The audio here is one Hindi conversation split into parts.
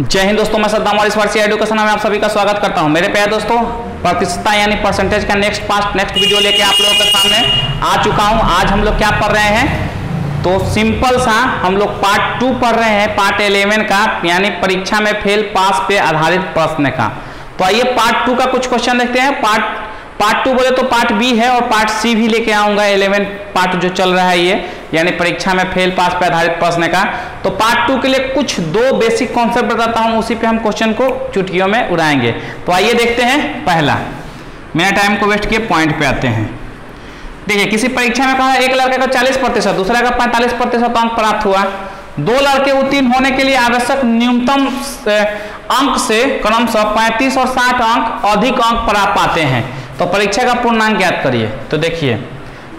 जय हिंद दोस्तों, मैं सद्दाम और इस वर्षीय एडुकेशन में आप सभी का स्वागत करता हूं। मेरे प्यारे दोस्तों, प्रतिशतता यानी परसेंटेज का नेक्स्ट वीडियो लेके आप लोगों के सामने आ चुका हूं। आज हम लोग क्या पढ़ रहे हैं, तो सिंपल सा हम लोग पार्ट 2 पढ़ रहे हैं, पार्ट 11 का, यानी परीक्षा में फेल पास पे आधारित प्रश्न का। तो आइए पार्ट 2 का कुछ क्वेश्चन देखते हैं। पार्ट 2 बोले तो पार्ट बी है और पार्ट सी भी लेके आऊंगा। 11 पार्ट जो चल रहा है ये, यानी परीक्षा में फेल पास पे आधारित प्रश्न का। तो पार्ट 2 के लिए कुछ 2 बेसिक कॉन्सेप्ट बताता हूं, उसी पे हम क्वेश्चन को चुटकियों में उड़ाएंगे। तो आइए देखते हैं। पहला, मेरा टाइम को वेस्ट किए, पॉइंट पे आते हैं। देखिए, किसी परीक्षा में कहा एक लड़के का 40%, दूसरा का 45% अंक प्राप्त हुआ। 2 लड़के उत्तीर्ण होने के लिए आवश्यक न्यूनतम अंक से क्रमशः 35 और 60 अंक अधिक अंक प्राप्त पाते हैं। तो परीक्षा का पूर्णांक ज्ञात करिए। तो देखिए,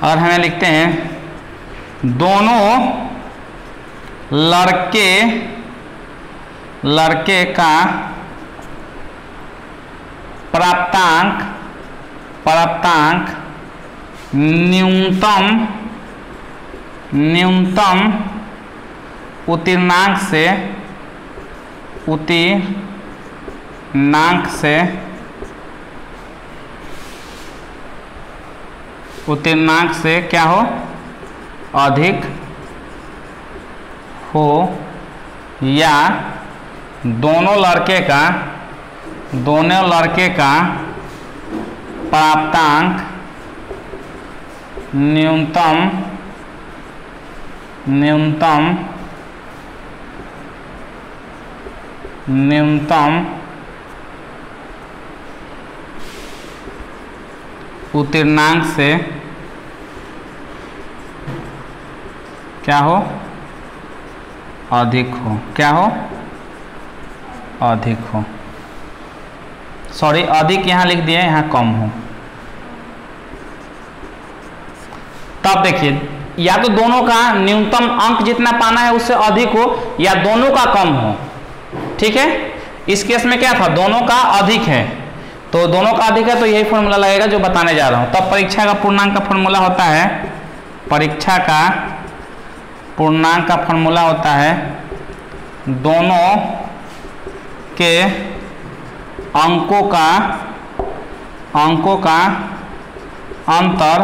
और हमें लिखते हैं दोनों लड़के का प्राप्तांक न्यूनतम उत्तीर्णांक से क्या हो, अधिक हो, या दोनों लड़के का प्राप्तांक न्यूनतम उत्तीर्णांक से क्या हो, अधिक हो, क्या हो, अधिक हो। सॉरी, अधिक यहाँ लिख दिया, यहाँ कम हो। तब देखिए, या तो दोनों का न्यूनतम अंक जितना पाना है उससे अधिक हो, या दोनों का कम हो। ठीक है, इस केस में क्या था, दोनों का अधिक है। तो दोनों का अधिक है तो यही फॉर्मूला लगेगा जो बताने जा रहा हूं। तब परीक्षा का पूर्णांक का फॉर्मूला होता है, परीक्षा का पूर्णांक का फॉर्मूला होता है दोनों के अंकों का अंतर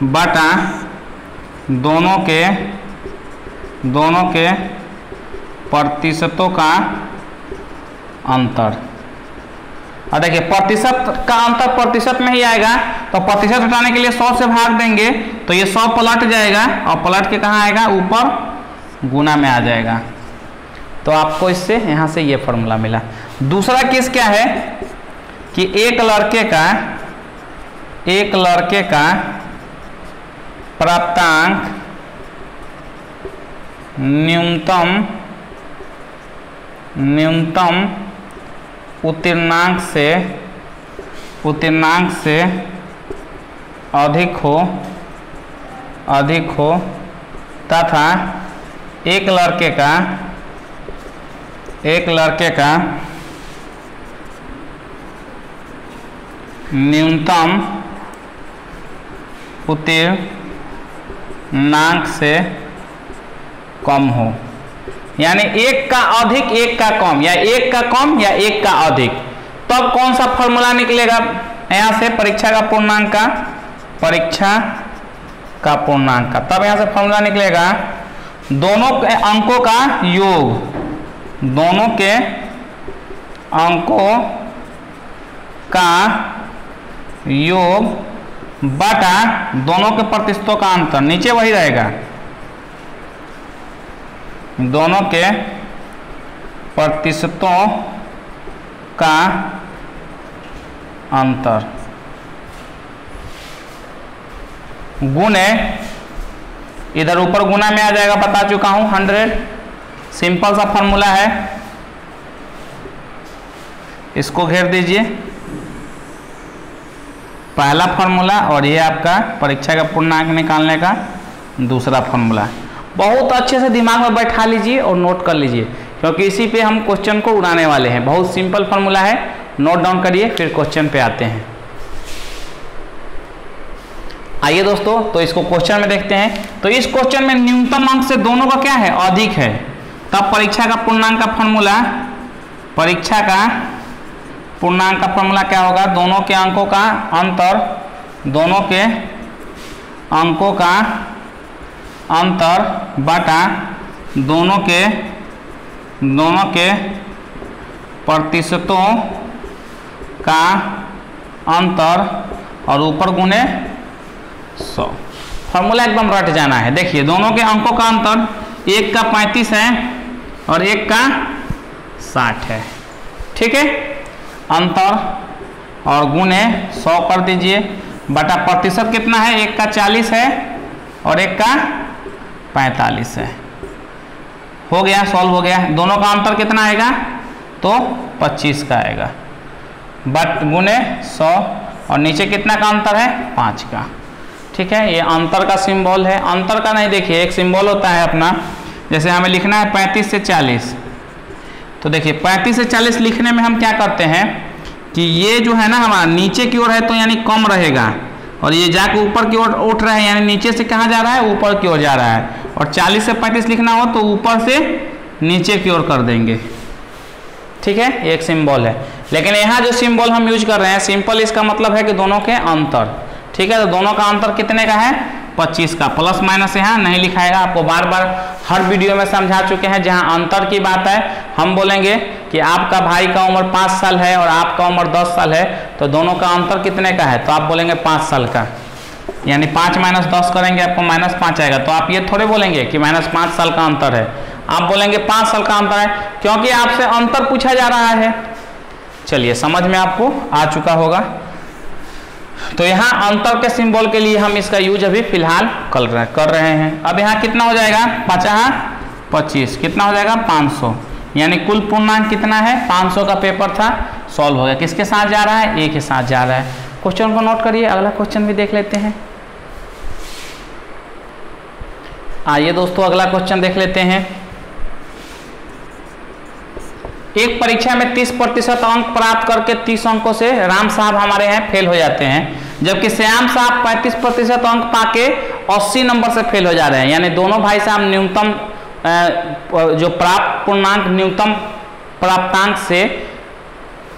बटा दोनों के प्रतिशतों का अंतर। और देखिए, प्रतिशत का अंतर प्रतिशत में ही आएगा, तो प्रतिशत हटाने के लिए 100 से भाग देंगे तो ये 100 पलट जाएगा, और पलट के कहाँ आएगा, ऊपर गुना में आ जाएगा। तो आपको इससे यहाँ से ये फॉर्मूला मिला। दूसरा केस क्या है कि एक लड़के का प्राप्तांक न्यूनतम उत्तीर्णांक से अधिक हो तथा एक लड़के का न्यूनतम उत्तीर्णांक से कम हो, यानी एक का अधिक एक का कम, या एक का कम या एक का अधिक। तब कौन सा फॉर्मूला निकलेगा यहां से, परीक्षा का पूर्णांक का। तब यहां से फॉर्मूला निकलेगा दोनों के अंकों का योग बटा दोनों के प्रतिशतों का अंतर। नीचे वही रहेगा, दोनों के प्रतिशतों का अंतर गुणे, इधर ऊपर गुना में आ जाएगा, बता चुका हूं 100। सिंपल सा फॉर्मूला है, इसको घेर दीजिए, पहला फॉर्मूला, और ये आपका परीक्षा का पूर्णांक निकालने का दूसरा फॉर्मूला। बहुत अच्छे से दिमाग में बैठा लीजिए और नोट कर लीजिए, क्योंकि इसी पे हम क्वेश्चन को उड़ाने वाले हैं। बहुत सिंपल फॉर्मूला है, नोट डाउन करिए, फिर क्वेश्चन पे आते हैं। आइए दोस्तों, तो इसको क्वेश्चन में देखते हैं। तो इस क्वेश्चन में न्यूनतम अंक से दोनों का क्या है, अधिक है। तब परीक्षा का पूर्णांक का फॉर्मूला परीक्षा का पूर्णांक का फॉर्मूला क्या होगा, दोनों के अंकों का अंतर, दोनों के अंकों का अंतर बटा दोनों के प्रतिशतों का अंतर और ऊपर गुने 100। फॉर्मूला एकदम रट जाना है। देखिए दोनों के अंकों का अंतर, एक का 35 है और एक का 60 है, ठीक है, अंतर और गुने 100 कर दीजिए, बटा प्रतिशत कितना है, एक का 40 है और एक का 45 है। हो गया, सॉल्व हो गया। दोनों का अंतर कितना आएगा, तो 25 का आएगा, बट गुने 100 और नीचे कितना का अंतर है, 5 का, ठीक है। ये अंतर का सिंबल है। अंतर का नहीं, देखिए एक सिंबल होता है अपना, जैसे हमें लिखना है 35 से 40, तो देखिए 35 से 40 लिखने में हम क्या करते हैं कि ये जो है ना हमारा नीचे की ओर है तो यानी कम रहेगा, और ये जाके ऊपर की ओर उठ रहा है यानी नीचे से कहाँ जा रहा है, ऊपर की ओर जा रहा है। और 40 से 35 लिखना हो तो ऊपर से नीचे की ओर कर देंगे, ठीक है, एक सिंबल है। लेकिन यहाँ जो सिंबल हम यूज कर रहे हैं सिंपल, इसका मतलब है कि दोनों के अंतर, ठीक है। तो दोनों का अंतर कितने का है, 25 का, प्लस माइनस यहाँ नहीं लिखाएगा। आपको बार बार हर वीडियो में समझा चुके हैं, जहाँ अंतर की बात है हम बोलेंगे कि आपका भाई का उम्र 5 साल है और आपका उम्र 10 साल है, तो दोनों का अंतर कितने का है, तो आप बोलेंगे 5 साल का, यानी 5 माइनस 10 करेंगे आपको -5 आएगा। तो आप ये थोड़े बोलेंगे कि -5 साल का अंतर है, आप बोलेंगे 5 साल का अंतर है, क्योंकि आपसे अंतर पूछा जा रहा है। चलिए समझ में आपको आ चुका होगा। तो यहाँ अंतर के सिंबल के लिए हम इसका यूज अभी फिलहाल कर रहे हैं। अब यहाँ कितना हो जाएगा, 25 कितना हो जाएगा, 500, यानी कुल पूर्णांक कितना है, 500 का पेपर था, सॉल्व हो गया। किसके साथ जा रहा है, ए के साथ जा रहा है। क्वेश्चन को नोट करिए, अगला क्वेश्चन भी देख लेते हैं। आइए दोस्तों अगला क्वेश्चन देख लेते हैं। एक परीक्षा में 30% अंक प्राप्त करके 30 अंकों से राम साहब हमारे यहाँ फेल हो जाते हैं, जबकि श्याम साहब 35% अंक पाके 80 नंबर से फेल हो जा रहे हैं। यानी दोनों भाई साहब न्यूनतम जो प्राप्त पूर्णांक न्यूनतम प्राप्तांक से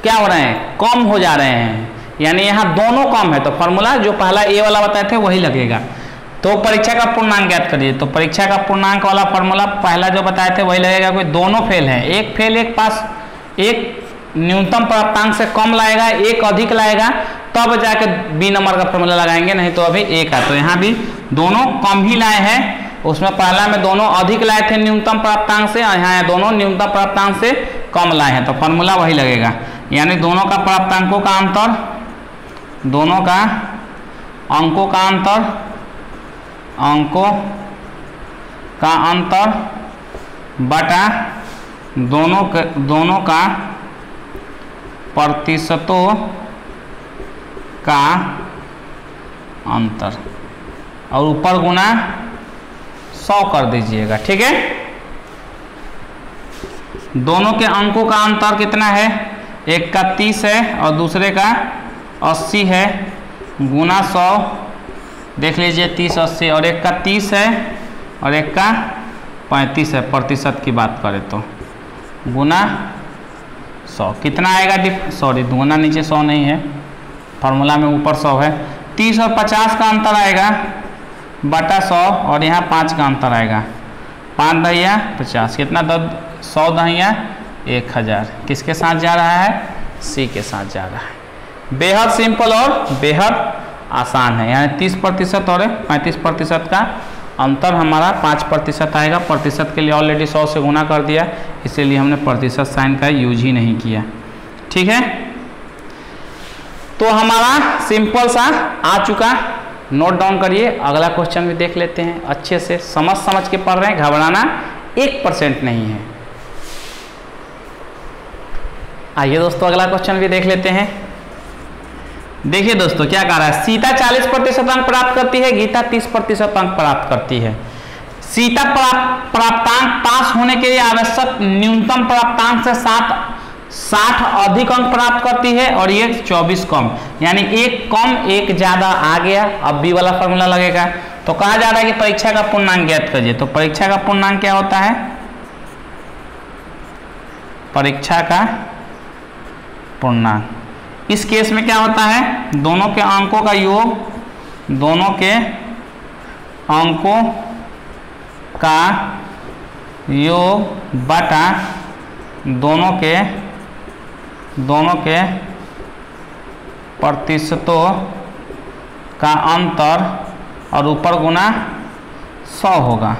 क्या हो रहे हैं, कम हो जा रहे हैं, यानी यहाँ दोनों कम है। तो फॉर्मूला जो पहला ए वाला बताए थे वही लगेगा। तो परीक्षा का पूर्णांक ज्ञात करिए। तो परीक्षा का पूर्णांक वाला फॉर्मूला पहला जो बताए थे वही लगेगा। कोई दोनों फेल हैं, एक फेल एक पास, एक न्यूनतम प्राप्तांक से कम लाएगा, एक अधिक लाएगा, तब जाके बी नंबर का फॉर्मूला लगाएंगे, नहीं तो अभी एक है। तो यहाँ भी दोनों कम ही लाए हैं, उसमें पहला में दोनों अधिक लाए थे न्यूनतम प्राप्तांक से, यहाँ दोनों न्यूनतम प्राप्तांक से कम लाए हैं, तो फॉर्मूला वही लगेगा। यानी दोनों का प्राप्तांकों का अंतर, दोनों का अंकों का अंतर, अंकों का अंतर बटा दोनों का प्रतिशतों का अंतर, और ऊपर गुना 100 कर दीजिएगा, ठीक है। दोनों के अंकों का अंतर कितना है, एक का 30 है और दूसरे का 80 है, गुना 100, देख लीजिए 30 80, और एक का 30 है और एक का 35 है, प्रतिशत की बात करें तो गुना 100 कितना आएगा, सॉरी गुना नीचे 100 नहीं है, फार्मूला में ऊपर 100 है। 30 और 50 का अंतर आएगा बटा 100, और यहाँ 5 का अंतर आएगा, 5 दहिया 50, कितना 100 दहिया 1000। किसके साथ जा रहा है, सी के साथ जा रहा है। बेहद सिंपल और बेहद आसान है। यानी 30% और 35% का अंतर हमारा 5% आएगा। प्रतिशत के लिए ऑलरेडी 100 से गुना कर दिया, इसीलिए हमने प्रतिशत साइन का यूज ही नहीं किया, ठीक है। तो हमारा सिंपल सा आ चुका, नोट डाउन करिए। अगला क्वेश्चन भी देख लेते हैं, अच्छे से समझ के पढ़ रहे हैं, घबराना 1% नहीं है। आइए दोस्तों अगला क्वेश्चन भी देख लेते हैं। देखिए दोस्तों क्या कह रहा है, सीता 40% अंक प्राप्त करती है, गीता 30% अंक प्राप्त करती है। सीता प्राप्तांक पास होने के लिए आवश्यक न्यूनतम प्राप्तांक से 60 अधिक अंक प्राप्त करती है, और ये 24 कम, यानी एक कम एक ज्यादा आ गया। अब बी वाला फॉर्मूला लगेगा। तो कहा जा रहा है कि परीक्षा का पूर्णांक ज्ञात कीजिए। तो परीक्षा का पूर्णांक क्या होता है, परीक्षा का पूर्णांक। इस केस में क्या होता है, दोनों के अंकों का योग, दोनों के अंकों का योग बटा दोनों के प्रतिशतों का अंतर और ऊपर गुना 100 होगा।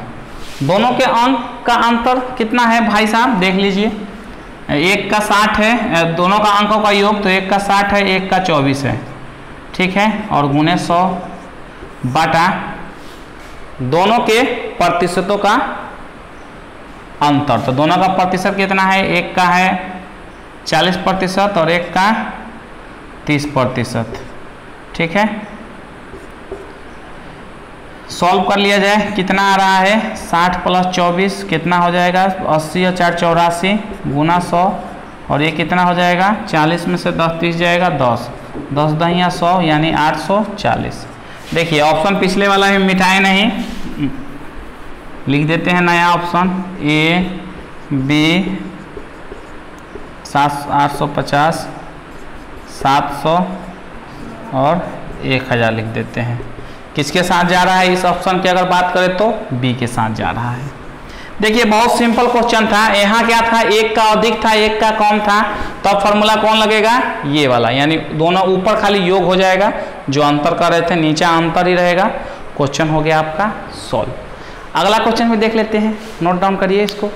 दोनों के अंक का अंतर कितना है भाई साहब, देख लीजिए। एक का 60 है, दोनों का अंकों का योग, तो एक का 60 है, एक का 24 है, ठीक है, और गुने 100 बटा दोनों के प्रतिशतों का अंतर। तो दोनों का प्रतिशत कितना है, एक का है 40% और एक का 30%, ठीक है। सॉल्व कर लिया जाए, कितना आ रहा है, 60 प्लस 24 कितना हो जाएगा, 80 और 4 84 गुना 100, और ये कितना हो जाएगा, 40 में से 10 30 जाएगा, 10 10 दहिया 100 यानी 840। देखिए ऑप्शन पिछले वाला में मिटाए नहीं, लिख देते हैं नया ऑप्शन, ए बी 850 700 और 1000 लिख देते हैं। किसके साथ जा रहा है, इस ऑप्शन की अगर बात करें तो बी के साथ जा रहा है। देखिए बहुत सिंपल क्वेश्चन था, यहाँ क्या था, एक का अधिक था एक का कम था, तो अब फॉर्मूला कौन लगेगा, ये वाला, यानी दोनों ऊपर खाली योग हो जाएगा, जो अंतर कर रहे थे नीचे अंतर ही रहेगा। क्वेश्चन हो गया आपका सॉल्व। अगला क्वेश्चन भी देख लेते हैं, नोट डाउन करिए इसको।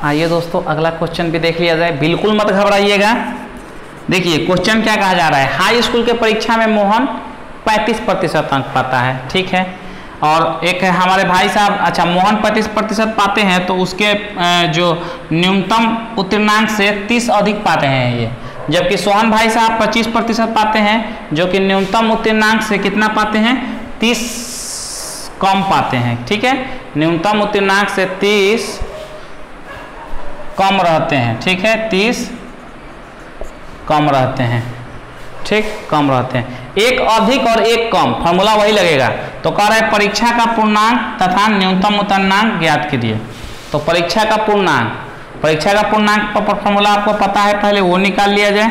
आइए दोस्तों अगला क्वेश्चन भी देख लिया जाए, बिल्कुल मत घबराइएगा। देखिए क्वेश्चन क्या कहा जा रहा है, हाई स्कूल के परीक्षा में मोहन 35% अंक पाता है, ठीक है, और एक है हमारे भाई साहब, अच्छा मोहन 35% पाते हैं, तो उसके जो न्यूनतम उत्तीर्णांक से 30 अधिक पाते हैं ये, जबकि सोहन भाई साहब 25% पाते हैं, जो कि न्यूनतम उत्तीर्णांक से कितना पाते हैं, 30 कम पाते हैं, ठीक है, न्यूनतम उत्तीर्णांक से 30 कम रहते हैं, ठीक है, 30 कम रहते हैं, ठीक, कम रहते हैं। एक अधिक और एक कम, फॉर्मूला वही लगेगा। तो कह रहा है परीक्षा का पूर्णांक तथा न्यूनतम उत्तीर्णांक ज्ञात कीजिए। तो परीक्षा का पूर्णांक पर फॉर्मूला आपको पता है, पहले वो निकाल लिया जाए।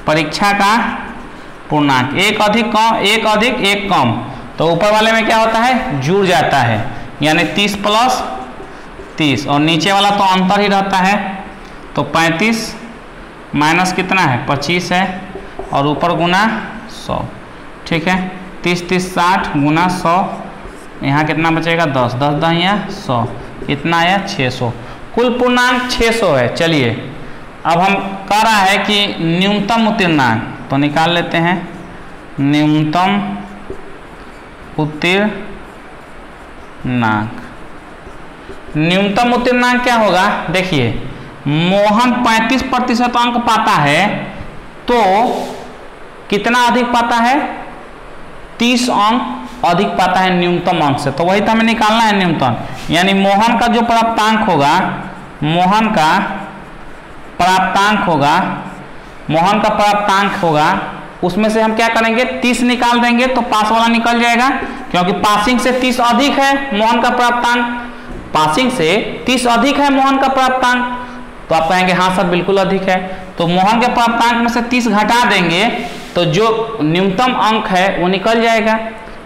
परीक्षा का पूर्णांक एक अधिक कम, एक अधिक एक कम, तो ऊपर वाले में क्या होता है, जुड़ जाता है, यानी 30 प्लस 30, और नीचे वाला तो अंतर ही रहता है, तो 35 माइनस कितना है 25 है, और ऊपर गुना 100, ठीक है, 30 30 60 गुना 100, यहाँ कितना बचेगा 10 10 दहिया 100, कितना आया 600, कुल पूर्णांक 600 है। चलिए अब हम कह रहा है कि न्यूनतम उत्तीर्णांक, तो निकाल लेते हैं, न्यूनतम उत्तीर्णांक, न्यूनतम उत्तीर्णांक क्या होगा, देखिए मोहन 35% अंक पाता है, तो कितना अधिक पाता है, 30 अंक अधिक पाता है न्यूनतम अंक से, तो वही तो हमें निकालना है न्यूनतम, यानी मोहन का जो प्राप्तांक होगा, मोहन का प्राप्तांक होगा, उसमें से हम क्या करेंगे 30 निकाल देंगे, तो पास वाला निकल जाएगा, क्योंकि पासिंग से 30 अधिक है मोहन का प्राप्तांक, पासिंग से 30 अधिक है मोहन का प्राप्तांक, तो आप कहेंगे हाँ सर बिल्कुल अधिक है, तो मोहन के प्राप्तांक में से 30 घटा देंगे, तो जो न्यूनतम अंक है वो निकल जाएगा,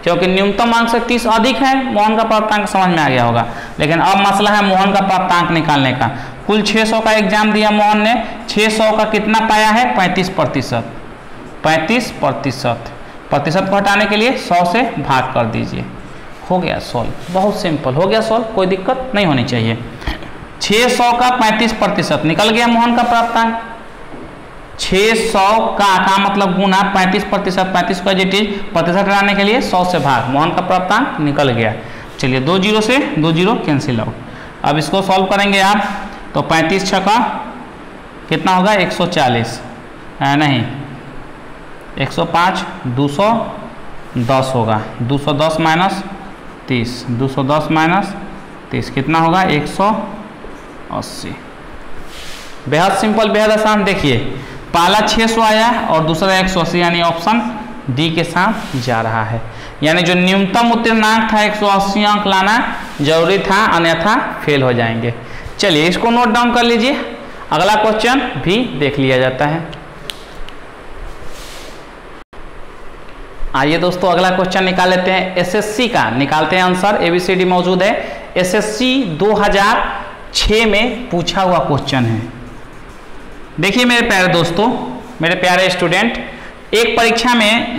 क्योंकि न्यूनतम अंक से 30 अधिक है मोहन का प्राप्तांक, समझ में आ गया होगा। लेकिन अब मसला है मोहन का प्राप्तांक निकालने का। कुल 600 का एग्जाम दिया मोहन ने, 600 का कितना पाया है 35%, 35%, प्रतिशत को हटाने के लिए 100 से भाग कर दीजिए, हो गया सॉल्व, बहुत सिंपल हो गया सॉल्व, कोई दिक्कत नहीं होनी चाहिए। 600 का 35% निकल गया मोहन का प्राप्तांक, 600 का मतलब गुना 35%, 35 को प्रतिशत हटाने के लिए 100 से भाग, मोहन का प्राप्तांक निकल गया। चलिए 2 जीरो से 2 जीरो कैंसिल आउट। अब इसको सॉल्व करेंगे आप, तो 35 छक्का कितना होगा 140, नहीं 105, 210 होगा, 210 माइनस 30, 210 माइनस 30 कितना होगा 180। बेहद सिंपल, बेहद आसान। देखिए पहला 600 आया और दूसरा 180, यानी ऑप्शन डी के साथ जा रहा है, यानी जो न्यूनतम उत्तीर्णांक था 180 अंक लाना जरूरी था, अन्यथा फेल हो जाएंगे। चलिए इसको नोट डाउन कर लीजिए। अगला क्वेश्चन भी देख लिया जाता है। आइए दोस्तों अगला क्वेश्चन निकाल लेते हैं। एसएससी का निकालते हैं आंसर। एबीसीडी मौजूद है। एसएससी 2006 में पूछा हुआ क्वेश्चन है। देखिए मेरे प्यारे दोस्तों, मेरे प्यारे स्टूडेंट, एक परीक्षा में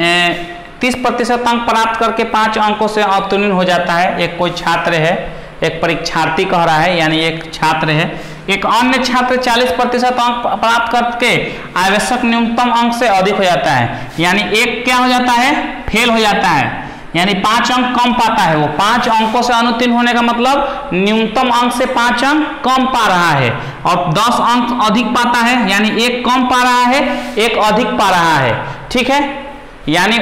30% अंक प्राप्त करके 5 अंकों से उत्तीर्ण हो जाता है। एक कोई छात्र है, एक परीक्षार्थी कह रहा है, यानी एक छात्र है। एक अन्य छात्र 40% अंक प्राप्त करके आवश्यक न्यूनतम अंक से अधिक हो जाता है, यानी एक क्या हो जाता है, फेल हो जाता है, यानी 5 अंक कम पाता है। वो 5 अंकों से अनुत्तीर्ण होने का मतलब न्यूनतम अंक से 5 अंक कम पा रहा है, और 10 अंक अधिक पाता है, यानी एक कम पा रहा है, एक अधिक पा रहा है। ठीक है, यानी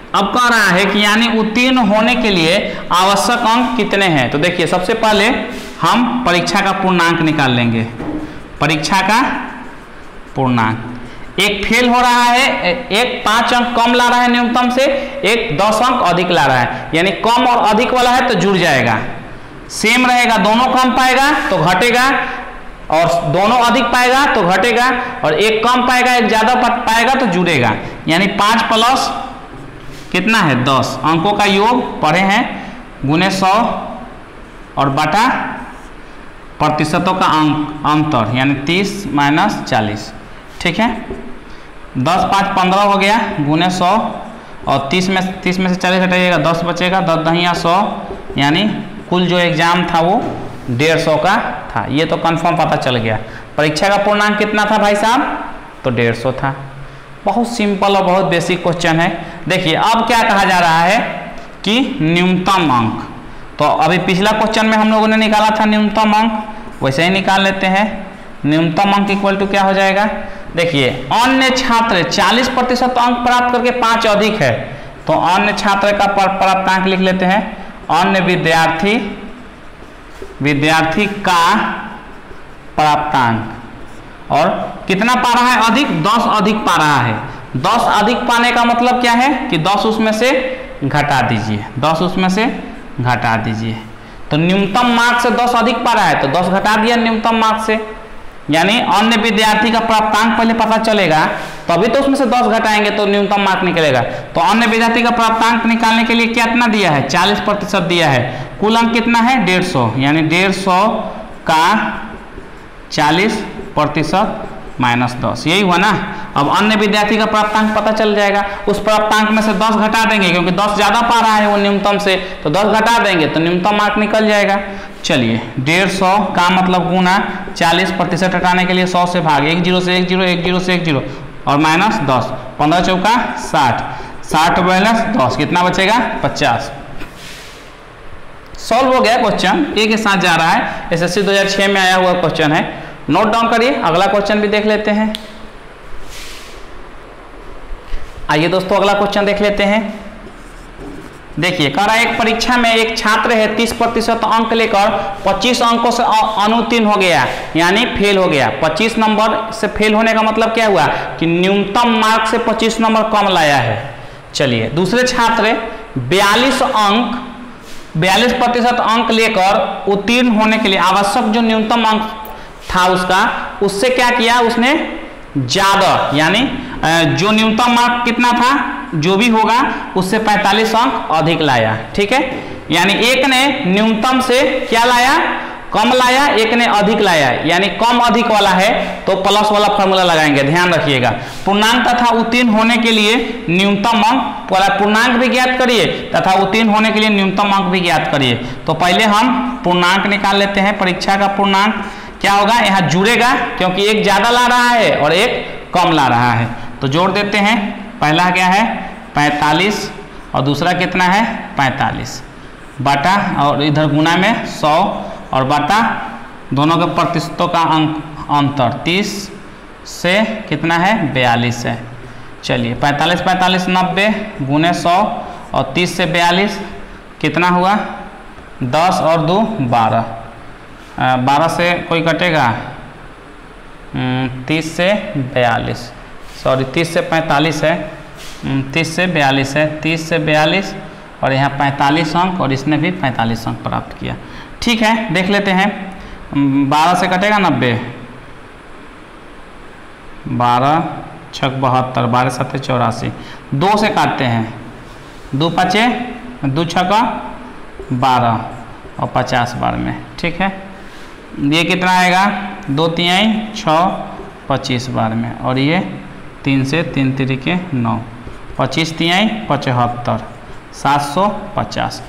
अब कह रहा है कि यानी उत्तीर्ण होने के लिए आवश्यक अंक कितने हैं। तो देखिए सबसे पहले हम परीक्षा का पूर्णांक निकाल लेंगे। परीक्षा का पूर्णांक, एक फेल हो रहा है, एक 5 अंक कम ला रहा है न्यूनतम से, एक 10 अंक अधिक ला रहा है, यानी कम और अधिक वाला है तो जुड़ जाएगा। सेम रहेगा, दोनों कम पाएगा तो घटेगा, और दोनों अधिक पाएगा तो घटेगा, और एक कम पाएगा एक ज्यादा पाएगा तो जुड़ेगा। यानी 5 प्लस कितना है 10 अंकों का योग पढ़े हैं, गुने 100 और बटा प्रतिशतों का अंतर, यानी 30 माइनस 40। ठीक है, 10 5 15 हो गया, गुने 100 और 30 में से 40 हटाइएगा 10 बचेगा, 10 दहिया 100, यानी कुल जो एग्जाम था वो 150 का था। ये तो कंफर्म पता चल गया। परीक्षा का पूर्णांक कितना था भाई साहब, तो 150 था। बहुत सिंपल और बहुत बेसिक क्वेश्चन है। देखिए अब क्या कहा जा रहा है कि न्यूनतम अंक, तो अभी पिछला क्वेश्चन में हम लोगों ने निकाला था न्यूनतम अंक, वैसे ही निकाल लेते हैं। न्यूनतम अंक इक्वल टू क्या हो जाएगा, देखिए अन्य छात्र 40% अंक प्राप्त करके 5 अधिक है, तो अन्य छात्र का प्राप्तांक लिख लेते हैं। अन्य विद्यार्थी का प्राप्तांक, और कितना पा रहा है अधिक, 10 अधिक पा रहा है। 10 अधिक पाने का मतलब क्या है कि 10 उसमें से घटा दीजिए, 10 उसमें से घटा दीजिए। तो न्यूनतम मार्क से 10 अधिक पा रहा है तो 10 घटा दिया न्यूनतम मार्क से, यानी अन्य विद्यार्थी का प्राप्तांक पहले पता चलेगा, तभी तो उसमें से 10 घटाएंगे तो न्यूनतम मार्क निकलेगा। तो अन्य विद्यार्थी का प्राप्तांक निकालने के लिए कितना दिया है, 40% दिया है। कुल अंक कितना है 150, यानी 150 का 40% माइनस 10, यही हुआ ना। अब अन्य विद्यार्थी का प्राप्तांक पता चल जाएगा, उस प्राप्तांक में से 10 घटा देंगे, क्योंकि 10 ज्यादा पा रहा है वो न्यूनतम से, तो 10 घटा देंगे तो न्यूनतम मार्क निकल जाएगा। चलिए 150 का मतलब गुना 40% हटाने के लिए 100 से भाग, 1 0 से 1 0, 1 0 से 1 0 और माइनस 10, 15 चौका 60, 60 माइनस 10 कितना बचेगा 50। सॉल्व हो गया क्वेश्चन, एक के साथ जा रहा है। एसएससी 2006 में आया हुआ क्वेश्चन है, नोट डाउन करिए। अगला क्वेश्चन भी देख लेते हैं। आइए दोस्तों अगला क्वेश्चन देख लेते हैं। देखिए कह रहा है एक परीक्षा में एक छात्र है 30% अंक लेकर 25 अंकों से अनुत्तीर्ण हो गया, यानी फेल हो गया। 25 नंबर से फेल होने का मतलब क्या हुआ कि न्यूनतम मार्क से 25 नंबर कम लाया है। चलिए दूसरे छात्र 42% अंक लेकर उत्तीर्ण होने के लिए आवश्यक जो न्यूनतम अंक था उससे क्या किया, उसने ज्यादा, यानी जो न्यूनतम मार्क कितना था जो भी होगा उससे 45 अंक अधिक लाया। ठीक है, यानी एक ने न्यूनतम से क्या लाया, कम लाया, एक ने अधिक लाया, यानी कम अधिक वाला है तो प्लस वाला फॉर्मूला लगाएंगे, ध्यान रखिएगा। पूर्णांक तथा उत्तीर्ण होने के लिए न्यूनतम अंक वाला पूर्णांक भी ज्ञात करिए तथा उत्तीर्ण होने के लिए न्यूनतम अंक भी ज्ञात करिए। तो पहले हम पूर्णांक निकाल लेते हैं। परीक्षा का पूर्णांक क्या होगा, यहाँ जुड़ेगा क्योंकि एक ज्यादा ला रहा है और एक कम ला रहा है, तो जोड़ देते हैं। पहला क्या है 45 और दूसरा कितना है 45, बटा और इधर गुना में 100 और बटा दोनों के प्रतिशतों का अंतर 30 से कितना है 42 है। चलिए 45 45 90 गुने 100 और 30 से 42 कितना हुआ 10 और 2 12, 12 से कोई कटेगा 30 से 42, सॉरी 30 से 45 है, 30 से 42 है, 30 से 42 और यहाँ 45 अंक और इसने भी 45 अंक प्राप्त किया। ठीक है, देख लेते हैं। 12 से कटेगा 90, 12 छक 72, 12 7 84, 2 से काटते हैं, 2 5 2 6 12 और 50 बार में, ठीक है। ये कितना आएगा 2 3 6 25 बार में, और ये 3 से 3 3 9, 25 3 75, 750।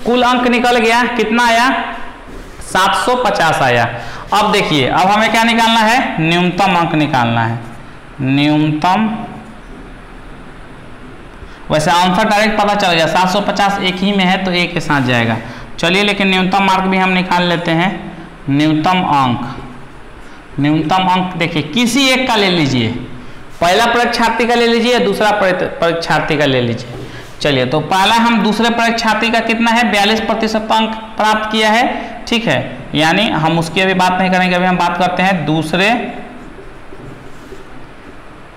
कुल अंक निकल गया, कितना आया 750 आया। अब देखिए, अब हमें क्या निकालना है, न्यूनतम अंक निकालना है, न्यूनतम। वैसे आंसर डायरेक्ट पता चल गया, 750 एक ही में है तो एक के साथ जाएगा। चलिए, लेकिन न्यूनतम मार्क भी हम निकाल लेते हैं। न्यूनतम अंक देखिए किसी एक का ले लीजिए, पहला परीक्षार्थी का ले लीजिए, दूसरा परीक्षार्थी का ले लीजिए। चलिए, तो पहला हम दूसरे परीक्षार्थी का कितना है 42% अंक प्राप्त किया है, ठीक है। यानी हम उसकी अभी बात नहीं करेंगे, अभी हम बात करते हैं दूसरे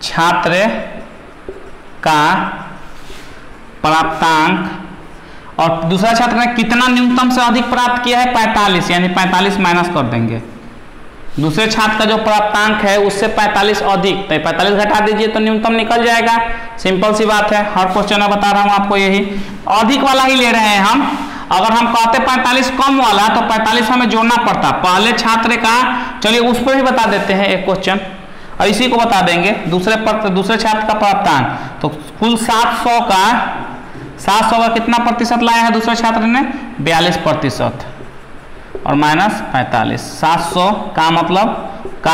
छात्र का प्राप्तांक। और दूसरा छात्र ने कितना न्यूनतम से अधिक प्राप्त किया है 45, यानी 45 माइनस कर देंगे। दूसरे छात्र का जो प्राप्तांक है उससे 45 अधिक, तो 45 घटा दीजिए तो न्यूनतम निकल जाएगा। सिंपल सी बात है, हर क्वेश्चन में बता रहा हूं आपको, यही अधिक वाला ही ले रहे हैं हम। अगर हम कहते 45 कम वाला तो 45 हमें जोड़ना पड़ता पहले छात्र का। चलिए उस पर भी बता देते हैं एक क्वेश्चन, और इसी को बता देंगे दूसरे छात्र का प्राप्तांक। तो कुल 700 का कितना प्रतिशत लाया है दूसरे छात्र ने 42%, और माइनस 45। 700 का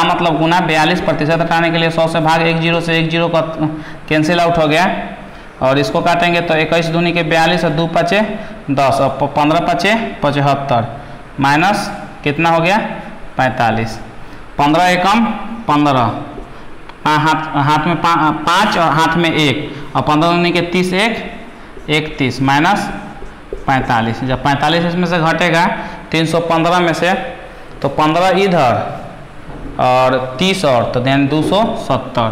मतलब गुना 42%, हटाने के लिए 100 से भाग 1 0 से 1 0 का कैंसिल आउट हो गया, और इसको काटेंगे तो 21 दूनी के 42 और 2 5 10 और 15 5 75, माइनस कितना हो गया 45। 15 एकम 15, हाथ में 5 और हाथ में 1, और 15 दूनी के 30 1 30, माइनस 45। जब 45 इसमें से घटेगा 315 में से, तो 15 इधर और 30 और, तो देन 270।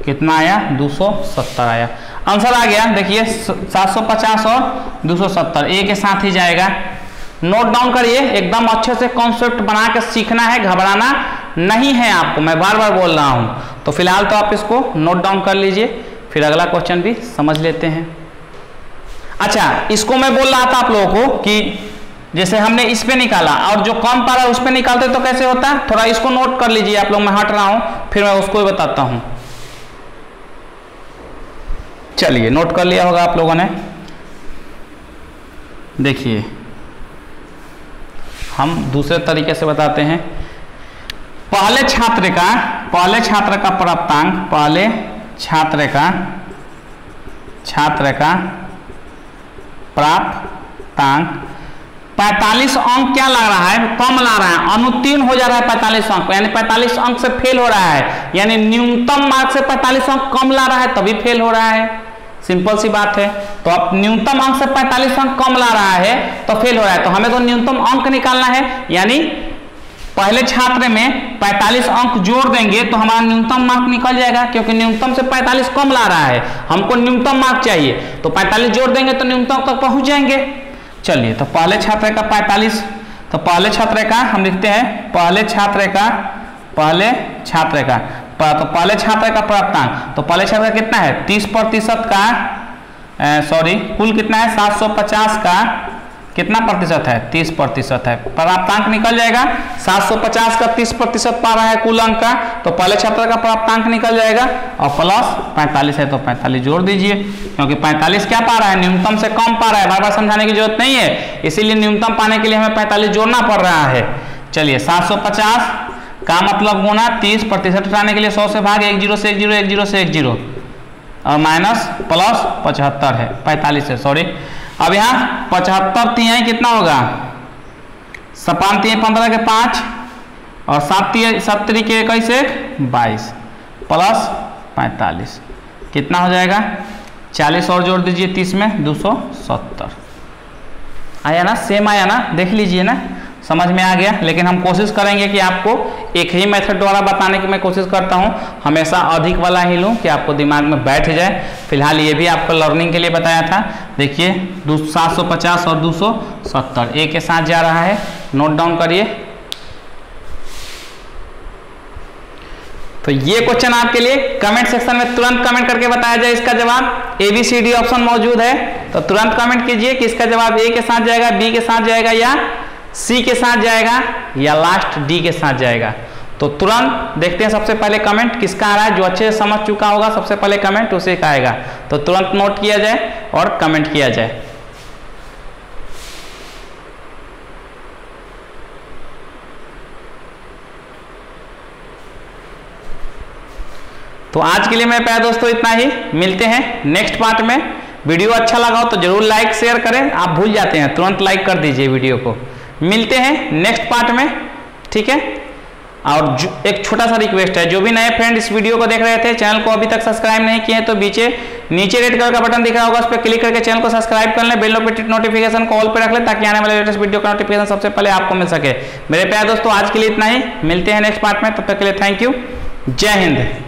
कितना आया 270 आया, आंसर आ गया। देखिए 750 और 270 एक के साथ ही जाएगा। नोट डाउन करिए, एकदम अच्छे से कॉन्सेप्ट बना के सीखना है, घबराना नहीं है आपको, मैं बार बार बोल रहा हूं। तो फिलहाल तो आप इसको नोट डाउन कर लीजिए, फिर अगला क्वेश्चन भी समझ लेते हैं। अच्छा, इसको मैं बोल रहा था आप लोगों को कि जैसे हमने इस पे निकाला और जो कम पारा उस पे निकालते तो कैसे होता है, थोड़ा इसको नोट कर लीजिए आप लोग। मैं हट रहा हूं, फिर मैं उसको भी बताता हूं। चलिए, नोट कर लिया होगा आप लोगों ने। देखिए, हम दूसरे तरीके से बताते हैं। पहले छात्र का प्राप्तांक, पहले छात्र का प्राप्तांक 45 अंक क्या ला रहा है, कम ला रहा है, अनुत्तीर्ण हो जा रहा है 45 अंक, यानी 45 अंक से फेल हो रहा है, यानी न्यूनतम मार्क से 45 अंक कम ला रहा है तभी फेल हो रहा है। सिंपल सी बात है। तो अब न्यूनतम अंक से 45 अंक कम ला रहा है तो फेल हो रहा है, तो हमें तो न्यूनतम अंक निकालना है, यानी पहले छात्र में 45 अंक जोड़ देंगे तो हमारा न्यूनतम मार्क निकल जाएगा, क्योंकि न्यूनतम से 45 कम ला रहा है, हमको न्यूनतम मार्क चाहिए, तो 45 जोड़ देंगे तो न्यूनतम तक पहुंच जाएंगे। चलिए, तो पहले छात्र का 45, तो पहले छात्र का हम लिखते हैं पहले छात्र का प्राप्तांक। तो पहले छात्र का कितना है 30% का, सॉरी कुल कितना है 750 का कितना प्रतिशत है 30% है, प्राप्तांक निकल जाएगा। 750 का 30% पा रहा है कुल अंक का, तो पहले छात्र का प्राप्तांक निकल जाएगा, और प्लस 45 है तो 45 जोड़ दीजिए, क्योंकि 45 क्या पा रहा है न्यूनतम से कम पा रहा है, बार बार समझाने की जरूरत नहीं है, इसीलिए न्यूनतम पाने के लिए हमें 45 जोड़ना पड़ रहा है। चलिए, 750 का मतलब गुना 30%, हटाने के लिए 100 से भाग 1 0 से 1 0 1 0 से 1 0, और माइनस प्लस 75 है 45 है, सॉरी। अब यहाँ 75 तिहाई कितना होगा, 5 तिहाई 15 के 5, और 7 तिहाई 7 के 21 22 प्लस 45 कितना हो जाएगा 40, और जोड़ दीजिए 30 में 270। आया ना, सेम आया ना, देख लीजिए ना, समझ में आ गया। लेकिन हम कोशिश करेंगे कि आपको एक ही मेथड द्वारा बताने की मैं कोशिश करता हूं, हमेशा अधिक वाला ही लूं कि आपको दिमाग में बैठ जाए। फिलहाल ये भी आपको लर्निंग के लिए बताया था। देखिए 750 और 270 एक के साथ जा रहा है, नोट डाउन करिए। तो ये क्वेश्चन आपके लिए कमेंट सेक्शन में तुरंत कमेंट करके बताया जाए इसका जवाब। ABCD ऑप्शन मौजूद है तो तुरंत कमेंट कीजिए कि इसका जवाब A के साथ जाएगा, B के साथ जाएगा या C के साथ जाएगा या लास्ट D के साथ जाएगा। तो तुरंत देखते हैं सबसे पहले कमेंट किसका आ रहा है। जो अच्छे से समझ चुका होगा सबसे पहले कमेंट उसे का आएगा, तो तुरंत नोट किया जाए और कमेंट किया जाए। तो आज के लिए मेरे प्यारे दोस्तों इतना ही, मिलते हैं नेक्स्ट पार्ट में। वीडियो अच्छा लगा हो तो जरूर लाइक शेयर करें, आप भूल जाते हैं तुरंत लाइक कर दीजिए वीडियो को। मिलते हैं नेक्स्ट पार्ट में, ठीक है। और एक छोटा सा रिक्वेस्ट है, जो भी नए फ्रेंड इस वीडियो को देख रहे थे, चैनल को अभी तक सब्सक्राइब नहीं किए तो नीचे रेड कलर का बटन दिख रहा होगा, उस पर क्लिक करके चैनल को सब्सक्राइब कर लें, बेल नोटिफिकेशन को ऑल पे रख लें ताकि आने वाले लेटेस्ट वीडियो का नोटिफिकेशन सबसे पहले आपको मिल सके। मेरे प्यारे दोस्तों आज के लिए इतना ही, मिलते हैं नेक्स्ट पार्ट में, तब तक के लिए थैंक यू, जय हिंद।